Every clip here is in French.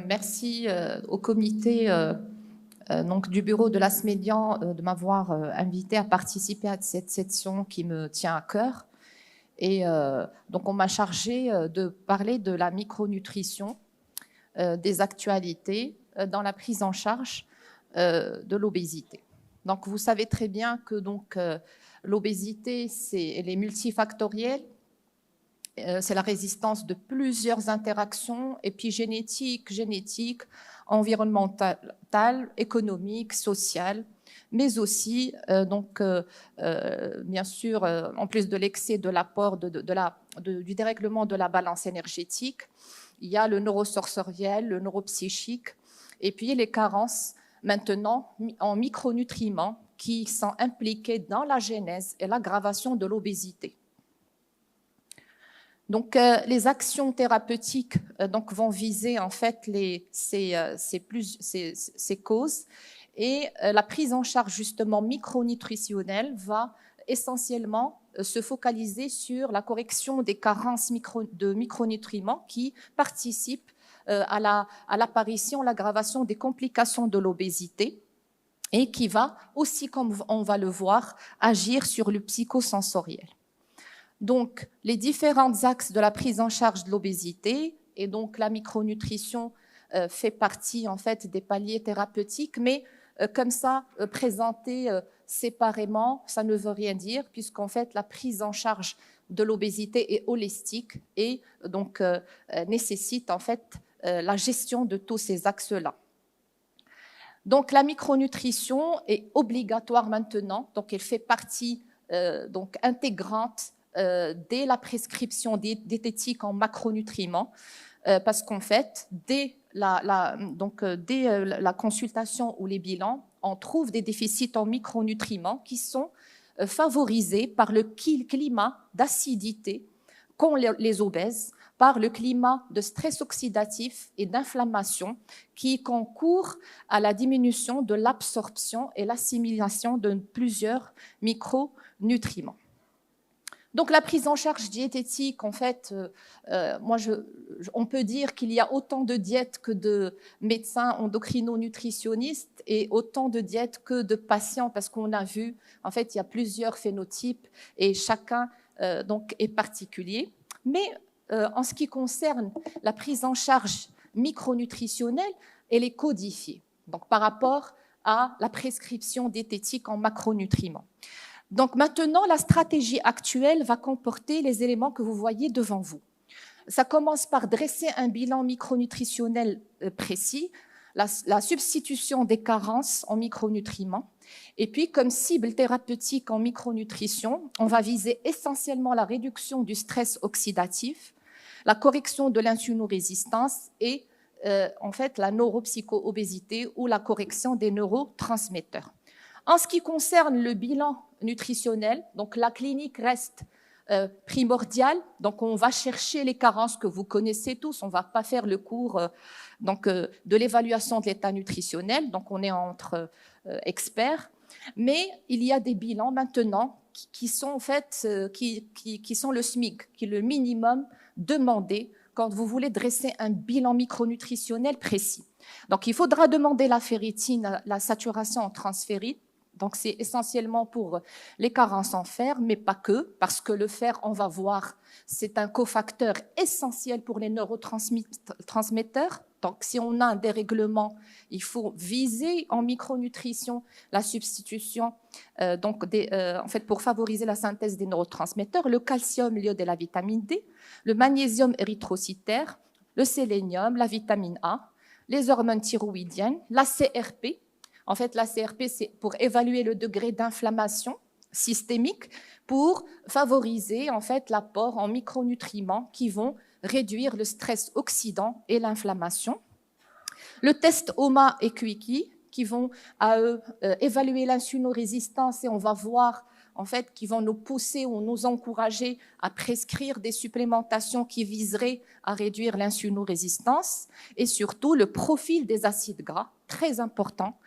Merci au comité donc du bureau de l'ASMEDIAN de m'avoir invité à participer à cette session qui me tient à cœur. Et donc on m'a chargé de parler de la micronutrition, des actualités dans la prise en charge de l'obésité. Donc vous savez très bien que l'obésité, elle est multifactorielle. C'est la résistance de plusieurs interactions épigénétiques, génétiques, environnementales, économiques, sociales, mais aussi, bien sûr, en plus de l'excès de l'apport du dérèglement de la balance énergétique, il y a le neurosensoriel, le neuropsychique, et puis les carences maintenant en micronutriments qui sont impliqués dans la genèse et l'aggravation de l'obésité. Donc, les actions thérapeutiques vont viser en fait ces causes et la prise en charge justement micronutritionnelle va essentiellement se focaliser sur la correction des carences de micronutriments qui participent à l'apparition, l'aggravation des complications de l'obésité et qui va aussi, comme on va le voir, agir sur le psychosensoriel. Donc, les différents axes de la prise en charge de l'obésité, et donc la micronutrition fait partie en fait des paliers thérapeutiques, mais comme ça, présenté séparément, ça ne veut rien dire, puisqu'en fait la prise en charge de l'obésité est holistique et donc nécessite en fait la gestion de tous ces axes-là. Donc la micronutrition est obligatoire maintenant, donc elle fait partie intégrante dès la prescription diététique en macronutriments, parce qu'en fait, dès la consultation ou les bilans, on trouve des déficits en micronutriments qui sont favorisés par le climat d'acidité qu'ont les obèses, par le climat de stress oxydatif et d'inflammation qui concourt à la diminution de l'absorption et l'assimilation de plusieurs micronutriments. Donc la prise en charge diététique, en fait, on peut dire qu'il y a autant de diètes que de médecins endocrino-nutritionnistes et autant de diètes que de patients, parce qu'on a vu, en fait, il y a plusieurs phénotypes et chacun est particulier. Mais en ce qui concerne la prise en charge micronutritionnelle, elle est codifiée, donc par rapport à la prescription diététique en macronutriments. Donc maintenant, la stratégie actuelle va comporter les éléments que vous voyez devant vous. Ça commence par dresser un bilan micronutritionnel précis, la substitution des carences en micronutriments. Et puis, comme cible thérapeutique en micronutrition, on va viser essentiellement la réduction du stress oxydatif, la correction de l'insulinorésistance et en fait la neuropsycho-obésité ou la correction des neurotransmetteurs. En ce qui concerne le bilan nutritionnel, donc la clinique reste primordiale. Donc on va chercher les carences que vous connaissez tous. On ne va pas faire le cours de l'évaluation de l'état nutritionnel. Donc on est entre experts. Mais il y a des bilans maintenant qui sont en fait qui sont le SMIC, qui est le minimum demandé quand vous voulez dresser un bilan micronutritionnel précis. Donc il faudra demander la ferritine, la saturation en transférine. Donc, c'est essentiellement pour les carences en fer, mais pas que, parce que le fer, on va voir, c'est un cofacteur essentiel pour les neurotransmetteurs. Donc, si on a un dérèglement, il faut viser en micronutrition la substitution, en fait, pour favoriser la synthèse des neurotransmetteurs, le calcium, l'iode et la vitamine D, le magnésium érythrocytaire, le sélénium, la vitamine A, les hormones thyroïdiennes, la CRP. En fait, la CRP, c'est pour évaluer le degré d'inflammation systémique pour favoriser en fait l'apport en micronutriments qui vont réduire le stress oxydant et l'inflammation. Le test OMA et QICI qui vont à eux évaluer l'insulinorésistance et on va voir en fait qui vont nous pousser ou nous encourager à prescrire des supplémentations qui viseraient à réduire l'insulinorésistance et surtout le profil des acides gras, très important.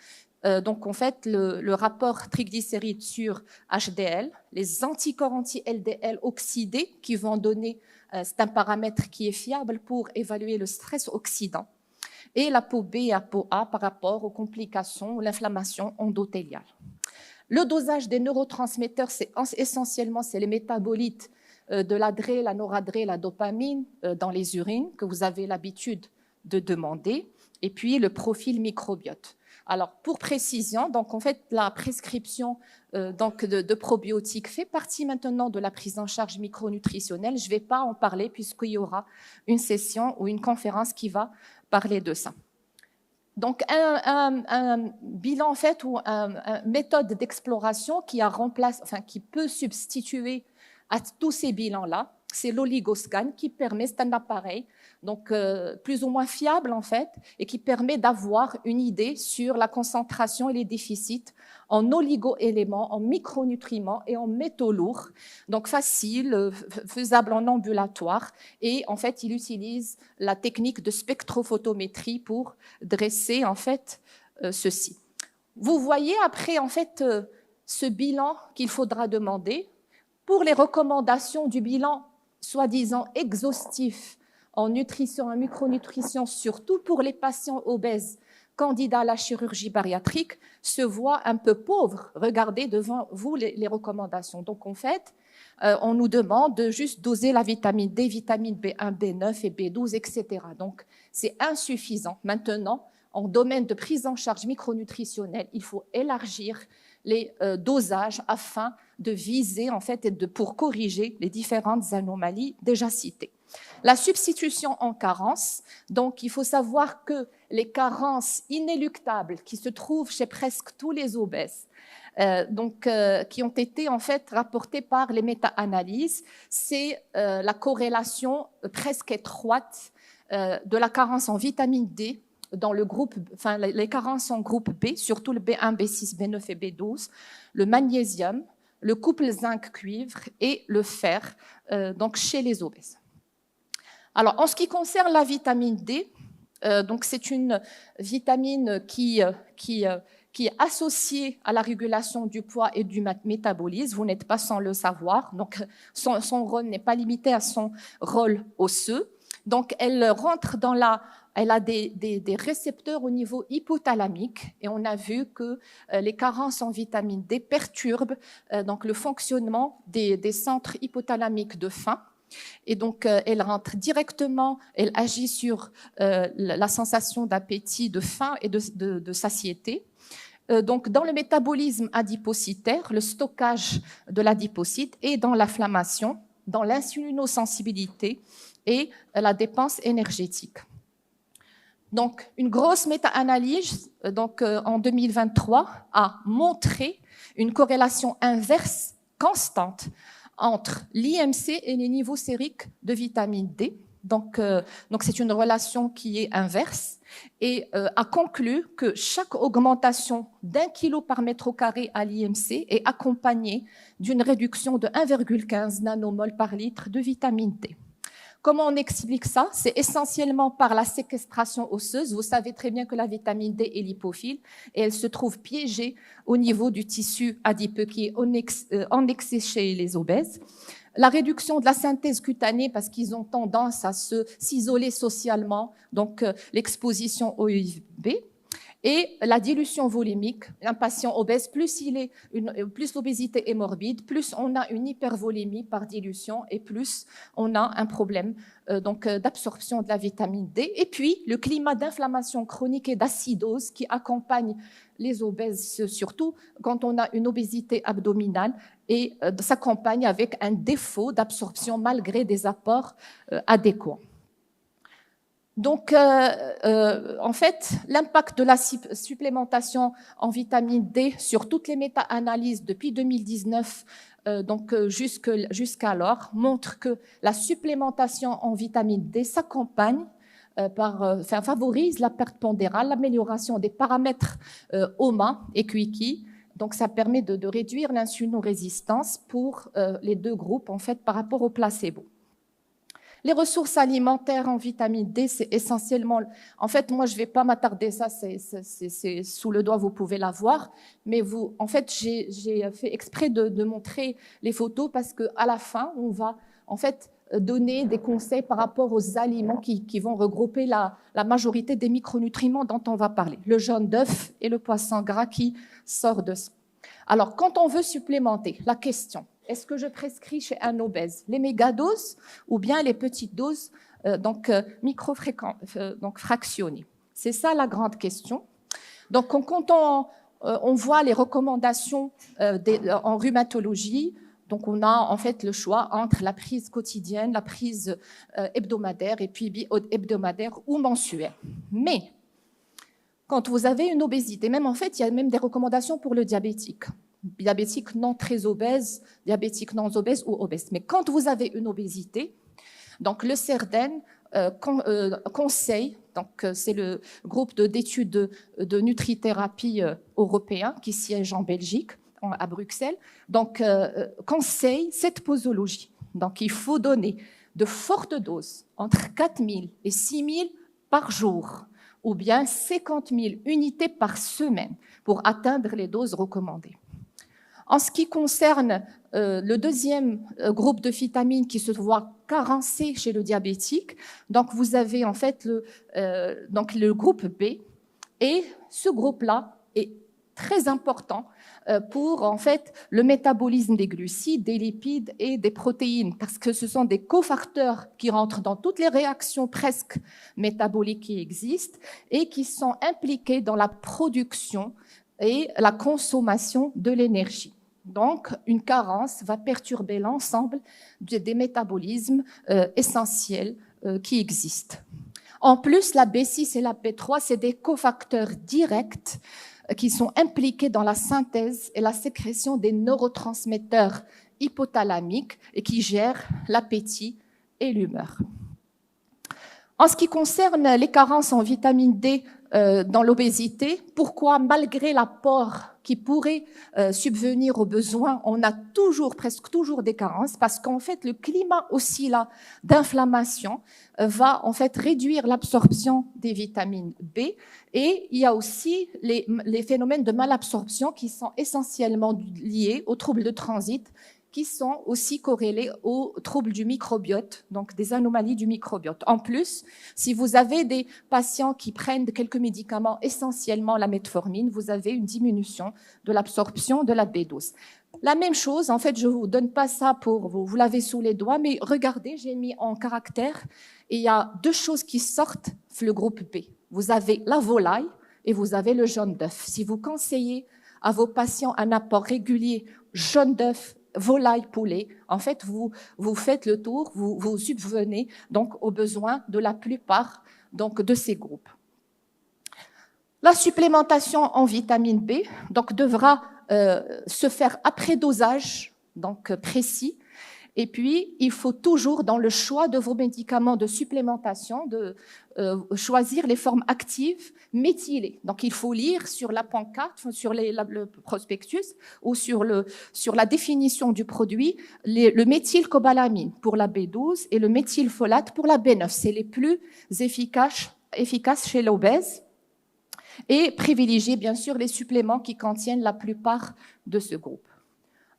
Donc, en fait, le rapport triglycérides sur HDL, les anticorps anti-LDL oxydés qui vont donner, c'est un paramètre qui est fiable pour évaluer le stress oxydant. et la peau B et la peau A par rapport aux complications ou l'inflammation endothéliale. Le dosage des neurotransmetteurs, c'est essentiellement les métabolites de l'adré, la noradré, la dopamine dans les urines que vous avez l'habitude de demander, et puis le profil microbiote. Alors, pour précision, donc en fait, la prescription de probiotiques fait partie maintenant de la prise en charge micronutritionnelle. Je ne vais pas en parler puisqu'il y aura une session ou une conférence qui va parler de ça. Donc, un bilan en fait ou une méthode d'exploration qui peut substituer à tous ces bilans-là, c'est l'oligoscan qui permet, c'est un appareil donc plus ou moins fiable en fait et qui permet d'avoir une idée sur la concentration et les déficits en oligo-éléments, en micronutriments et en métaux lourds, donc facile, faisable en ambulatoire, et en fait il utilise la technique de spectrophotométrie pour dresser en fait ceci. Vous voyez après en fait ce bilan qu'il faudra demander pour les recommandations du bilan soi-disant exhaustif en nutrition, en micronutrition, surtout pour les patients obèses candidats à la chirurgie bariatrique, se voit un peu pauvre. Regardez devant vous les recommandations. Donc en fait, on nous demande de juste doser la vitamine D, vitamine B1, B9 et B12, etc. Donc c'est insuffisant. Maintenant, en domaine de prise en charge micronutritionnelle, il faut élargir les dosages afin de viser en fait pour corriger les différentes anomalies déjà citées. La substitution en carence, donc il faut savoir que les carences inéluctables qui se trouvent chez presque tous les obèses, qui ont été en fait rapportées par les méta-analyses, c'est la corrélation presque étroite de la carence en vitamine D dans le groupe, enfin les carences en groupe B, surtout le B1, B6, B9 et B12, le magnésium, le couple zinc-cuivre et le fer, donc chez les obèses. Alors, en ce qui concerne la vitamine D, donc c'est une vitamine qui est associée à la régulation du poids et du métabolisme. Vous n'êtes pas sans le savoir. Donc, son rôle n'est pas limité à son rôle osseux. Donc, elle rentre dans elle a des récepteurs au niveau hypothalamique et on a vu que les carences en vitamine D perturbent donc le fonctionnement des centres hypothalamiques de faim. Et donc, elle rentre directement, elle agit sur la sensation d'appétit, de faim et de satiété. Donc, dans le métabolisme adipocytaire, le stockage de l'adipocyte et dans l'inflammation, dans l'insulinosensibilité et la dépense énergétique. Donc, une grosse méta-analyse en 2023 a montré une corrélation inverse constante entre l'IMC et les niveaux sériques de vitamine D. Donc c'est une relation qui est inverse et a conclu que chaque augmentation d'1 kg par mètre carré à l'IMC est accompagnée d'une réduction de 1,15 nanomol par litre de vitamine D. Comment on explique ça? C'est essentiellement par la séquestration osseuse. Vous savez très bien que la vitamine D est lipophile et elle se trouve piégée au niveau du tissu adipeux qui est en excès chez les obèses. La réduction de la synthèse cutanée parce qu'ils ont tendance à s'isoler socialement, donc l'exposition au UVB. Et la dilution volumique, un patient obèse, plus l'obésité est morbide, plus on a une hypervolémie par dilution et plus on a un problème d'absorption de la vitamine D. Et puis, le climat d'inflammation chronique et d'acidose qui accompagne les obèses, surtout quand on a une obésité abdominale et s'accompagne avec un défaut d'absorption malgré des apports adéquats. Donc, en fait, l'impact de la supplémentation en vitamine D sur toutes les méta-analyses depuis 2019, jusqu'alors, montre que la supplémentation en vitamine D s'accompagne favorise la perte pondérale, l'amélioration des paramètres OMA et QICI. Donc, ça permet de réduire l'insulinorésistance pour les deux groupes, en fait, par rapport au placebo. Les ressources alimentaires en vitamine D, c'est essentiellement... En fait, moi, je ne vais pas m'attarder, ça, c'est sous le doigt, vous pouvez la voir. Mais en fait, j'ai fait exprès de montrer les photos parce qu'à la fin, on va en fait donner des conseils par rapport aux aliments qui vont regrouper la majorité des micronutriments dont on va parler. Le jaune d'œuf et le poisson gras qui sort de ça. Alors, quand on veut supplémenter, la question, est-ce que je prescris chez un obèse les mégadoses ou bien les petites doses fractionnées? C'est ça la grande question. Donc, quand on voit les recommandations en rhumatologie, donc on a en fait le choix entre la prise quotidienne, la prise hebdomadaire et puis bi-hebdomadaire ou mensuelle. Mais quand vous avez une obésité, même en fait, il y a même des recommandations pour le diabétique non très obèse, diabétique non obèse ou obèse. Mais quand vous avez une obésité, donc le CERDEN conseille, donc c'est le groupe d'études de nutrithérapie européen qui siège en Belgique, à Bruxelles, donc conseille cette posologie. Donc il faut donner de fortes doses, entre 4 000 et 6 000 par jour, ou bien 50 000 unités par semaine pour atteindre les doses recommandées. En ce qui concerne le deuxième groupe de vitamines qui se voit carencé chez le diabétique, donc vous avez en fait le groupe B, et ce groupe-là est très important pour en fait le métabolisme des glucides, des lipides et des protéines, parce que ce sont des cofacteurs qui rentrent dans toutes les réactions presque métaboliques qui existent et qui sont impliqués dans la production et la consommation de l'énergie. Donc, une carence va perturber l'ensemble des métabolismes essentiels qui existent. En plus, la B6 et la B3, c'est des cofacteurs directs qui sont impliqués dans la synthèse et la sécrétion des neurotransmetteurs hypothalamiques et qui gèrent l'appétit et l'humeur. En ce qui concerne les carences en vitamine D dans l'obésité, pourquoi, malgré l'apport qui pourrait subvenir aux besoins, on a presque toujours des carences? Parce qu'en fait, le climat aussi là d'inflammation va en fait réduire l'absorption des vitamines B, et il y a aussi les phénomènes de malabsorption qui sont essentiellement liés aux troubles de transit, qui sont aussi corrélés aux troubles du microbiote, donc des anomalies du microbiote. En plus, si vous avez des patients qui prennent quelques médicaments, essentiellement la metformine, vous avez une diminution de l'absorption de la B12. La même chose, en fait, je ne vous donne pas ça pour vous l'avez sous les doigts, mais regardez, j'ai mis en caractère, et il y a deux choses qui sortent le groupe B. Vous avez la volaille et vous avez le jaune d'œuf. Si vous conseillez à vos patients un apport régulier jaune d'œuf, volaille, poulet, en fait, vous faites le tour, vous subvenez donc aux besoins de la plupart donc, de ces groupes. La supplémentation en vitamine B donc, devra se faire après dosage donc, précis. Et puis, il faut toujours, dans le choix de vos médicaments de supplémentation, choisir les formes actives méthylées. Donc, il faut lire sur la pancarte, sur le prospectus ou sur la définition du produit, le méthylcobalamine pour la B12 et le méthylfolate pour la B9. C'est les plus efficaces chez l'obèse. Et privilégier, bien sûr, les suppléments qui contiennent la plupart de ce groupe.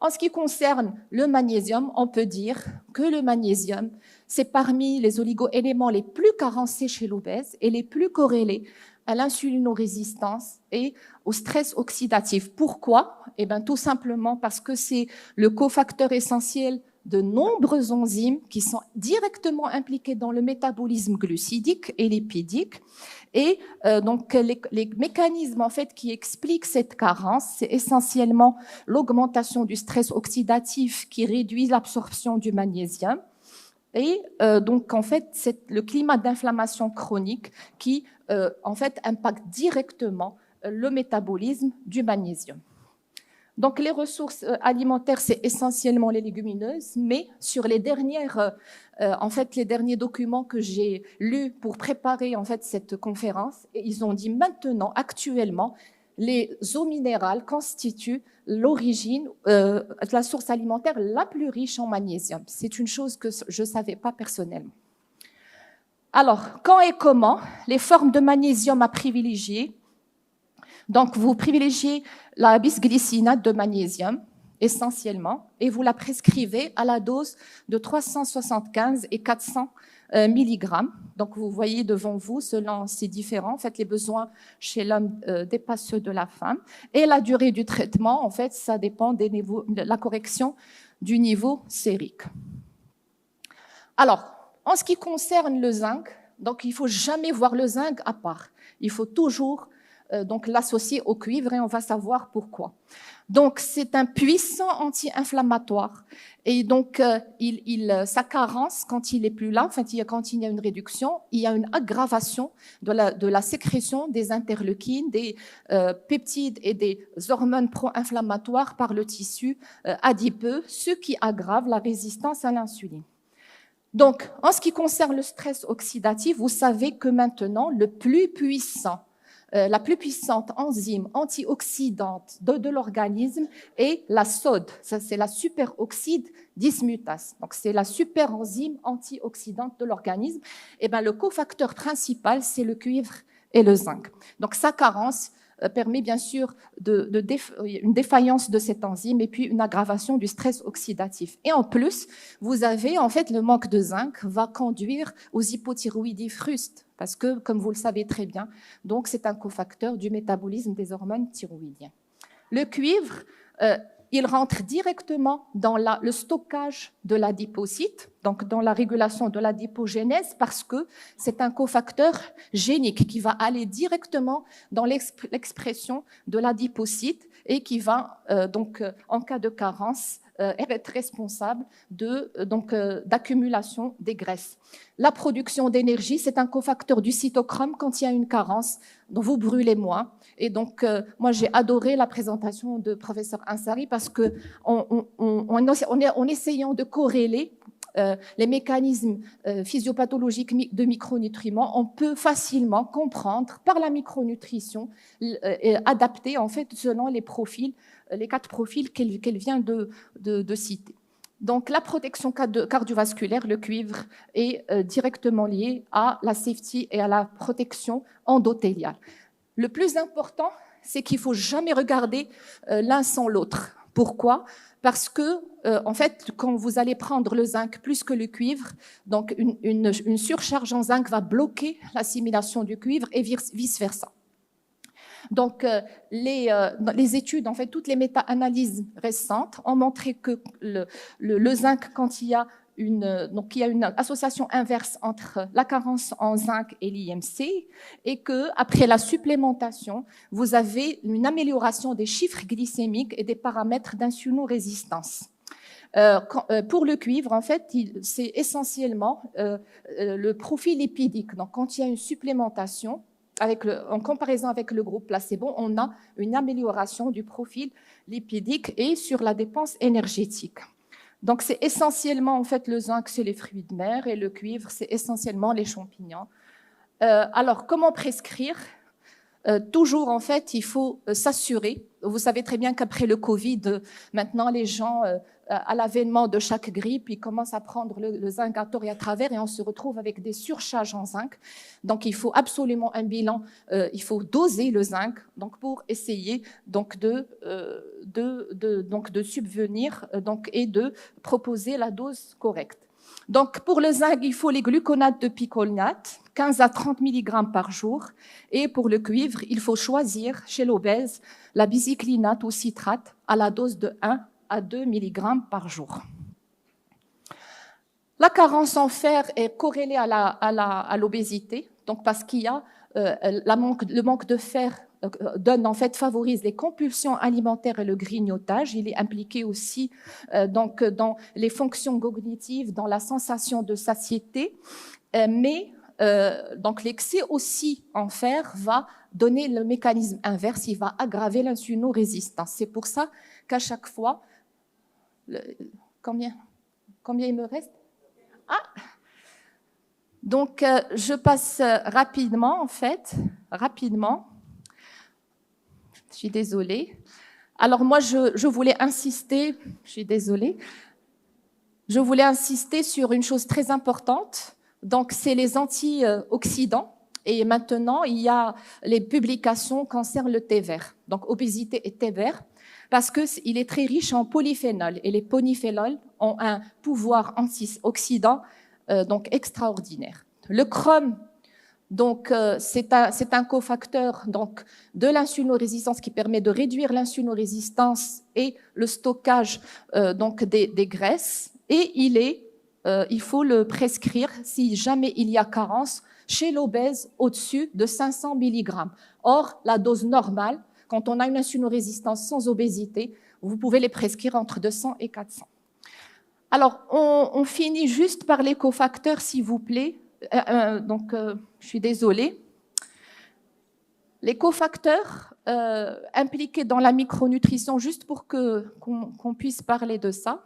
En ce qui concerne le magnésium, on peut dire que le magnésium, c'est parmi les oligo-éléments les plus carencés chez l'obèse et les plus corrélés à l'insulinorésistance et au stress oxydatif. Pourquoi? Eh bien, tout simplement parce que c'est le cofacteur essentiel de nombreuses enzymes qui sont directement impliquées dans le métabolisme glucidique et lipidique. Et donc les mécanismes en fait qui expliquent cette carence, c'est essentiellement l'augmentation du stress oxydatif qui réduit l'absorption du magnésium, et donc en fait c'est le climat d'inflammation chronique qui en fait impacte directement le métabolisme du magnésium. Donc, les ressources alimentaires, c'est essentiellement les légumineuses, mais sur les derniers documents que j'ai lus pour préparer en fait cette conférence, ils ont dit maintenant, actuellement, les eaux minérales constituent l'origine, la source alimentaire la plus riche en magnésium. C'est une chose que je ne savais pas personnellement. Alors, quand et comment les formes de magnésium à privilégier? Donc, vous privilégiez la bisglycinate de magnésium essentiellement, et vous la prescrivez à la dose de 375 et 400 milligrammes. Donc, vous voyez devant vous, selon c'est différent. En fait, les besoins chez l'homme dépassent ceux de la femme. Et la durée du traitement, en fait, ça dépend des niveaux, de la correction du niveau sérique. Alors, en ce qui concerne le zinc, donc il ne faut jamais voir le zinc à part. Il faut toujours donc l'associer au cuivre et on va savoir pourquoi. Donc, c'est un puissant anti-inflammatoire. Et donc, sa carence, quand il est plus là, enfin, quand il y a une réduction, il y a une aggravation de la sécrétion des interleukines, des peptides et des hormones pro-inflammatoires par le tissu adipeux, ce qui aggrave la résistance à l'insuline. Donc, en ce qui concerne le stress oxydatif, vous savez que maintenant, la plus puissante enzyme antioxydante de l'organisme est la SOD, ça c'est la superoxyde dismutase. Donc c'est la superenzyme antioxydante de l'organisme. Et ben le cofacteur principal c'est le cuivre et le zinc. Donc sa carence permet bien sûr une défaillance de cette enzyme et puis une aggravation du stress oxydatif. Et en plus, vous avez en fait le manque de zinc va conduire aux hypothyroïdies frustes parce que, comme vous le savez très bien, donc c'est un cofacteur du métabolisme des hormones thyroïdiennes. Le cuivre, il rentre directement dans le stockage de l'adipocyte, donc dans la régulation de l'adipogénèse, parce que c'est un cofacteur génique qui va aller directement dans l'expression de l'adipocyte et qui va, en cas de carence, être responsable d'accumulation des graisses. La production d'énergie, c'est un cofacteur du cytochrome. Quand il y a une carence, donc vous brûlez moins. Et donc, moi, j'ai adoré la présentation de professeur Ansari parce que en essayant de corréler les mécanismes physiopathologiques de micronutriments, on peut facilement comprendre par la micronutrition adapter en fait selon les profils, les 4 profils qu'elle vient de citer. Donc la protection cardiovasculaire, le cuivre, est directement lié à la safety et à la protection endothéliale. Le plus important, c'est qu'il ne faut jamais regarder l'un sans l'autre. Pourquoi ? Parce que, en fait, quand vous allez prendre le zinc plus que le cuivre, donc une surcharge en zinc va bloquer l'assimilation du cuivre et vice-versa. Donc, les études, en fait, toutes les méta-analyses récentes ont montré que le zinc, quand il y a une association inverse entre la carence en zinc et l'IMC, et que après la supplémentation, vous avez une amélioration des chiffres glycémiques et des paramètres d'insulino-résistance. Pour le cuivre, en fait, c'est essentiellement le profil lipidique. Donc, quand il y a une supplémentation, en comparaison avec le groupe placebo, on a une amélioration du profil lipidique et sur la dépense énergétique. Donc, c'est essentiellement, en fait, le zinc, c'est les fruits de mer et le cuivre, c'est essentiellement les champignons. Alors, comment prescrire ? Toujours, en fait, il faut s'assurer. Vous savez très bien qu'après le Covid, maintenant, les gens, à l'avènement de chaque grippe, ils commencent à prendre le zinc à tort et à travers et on se retrouve avec des surcharges en zinc. Donc, il faut absolument un bilan. Il faut doser le zinc donc, pour essayer donc, de subvenir et de proposer la dose correcte. Donc, pour le zinc, il faut les gluconates de picolinate, 15 à 30 mg par jour. Et pour le cuivre, il faut choisir chez l'obèse la bicyclinate ou citrate à la dose de 1 à 2 mg par jour. La carence en fer est corrélée à l'obésité, donc parce qu'il y a le manque de fer favorise les compulsions alimentaires et le grignotage. Il est impliqué aussi dans les fonctions cognitives, dans la sensation de satiété, mais donc l'excès aussi en fer va donner le mécanisme inverse, il va aggraver l'insulino-résistance. C'est pour ça qu'à chaque fois, combien il me reste ? Donc je passe rapidement. Je suis désolée. Alors moi, je voulais insister, sur une chose très importante. Donc, c'est les antioxydants. Et maintenant, il y a les publications concernant le thé vert, donc obésité et thé vert, parce qu'il est très riche en polyphénols. Et les polyphénols ont un pouvoir antioxydant donc extraordinaire. Le chrome, donc, c'est un cofacteur donc, de l'insulinorésistance qui permet de réduire l'insulinorésistance et le stockage donc des graisses. Et il faut le prescrire si jamais il y a carence chez l'obèse au-dessus de 500 mg. Or, la dose normale, quand on a une insulinorésistance sans obésité, vous pouvez les prescrire entre 200 et 400. Alors, on finit juste par les cofacteurs, s'il vous plaît. Je suis désolée. Les cofacteurs impliqués dans la micronutrition, juste pour qu'on puisse parler de ça.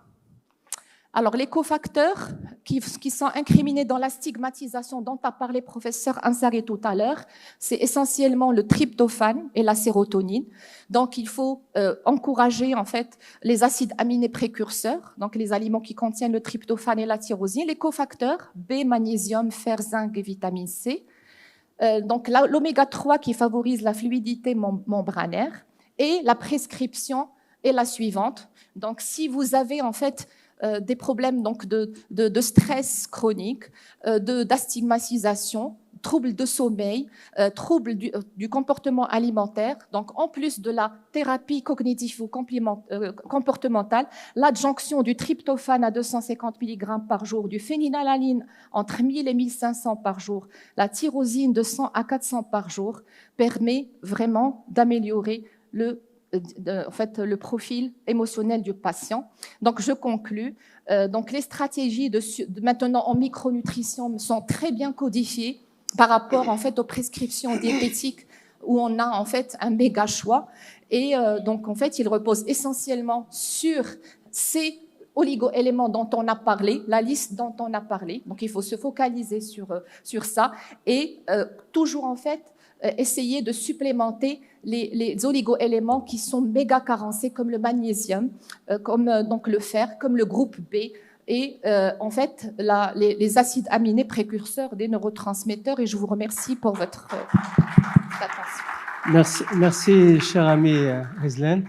Alors, les cofacteurs qui sont incriminés dans la stigmatisation dont a parlé le professeur Ansari tout à l'heure, c'est essentiellement le tryptophane et la sérotonine. Donc, il faut encourager en fait les acides aminés précurseurs, donc les aliments qui contiennent le tryptophane et la tyrosine, les cofacteurs B, magnésium, fer, zinc et vitamine C. Donc, l'oméga 3 qui favorise la fluidité membranaire, et la prescription est la suivante. Donc, si vous avez en fait des problèmes donc de stress chronique, d'astigmatisation, troubles de sommeil, troubles du comportement alimentaire. Donc, en plus de la thérapie cognitive ou comportementale, l'adjonction du tryptophane à 250 mg par jour, du phénylalanine entre 1000 et 1500 par jour, la tyrosine de 100 à 400 par jour, permet vraiment d'améliorer le profil émotionnel du patient. Donc, je conclus. Donc, les stratégies maintenant en micronutrition sont très bien codifiées par rapport en fait aux prescriptions diététiques où on a en fait un méga choix. Et donc, en fait, il repose essentiellement sur ces oligo-éléments dont on a parlé, la liste dont on a parlé. Donc, il faut se focaliser sur ça et toujours en fait essayer de supplémenter les oligo-éléments qui sont méga carencés, comme le magnésium, comme donc le fer, comme le groupe B, et en fait les acides aminés précurseurs des neurotransmetteurs. Et je vous remercie pour votre attention. Merci, chère amie Rizlan.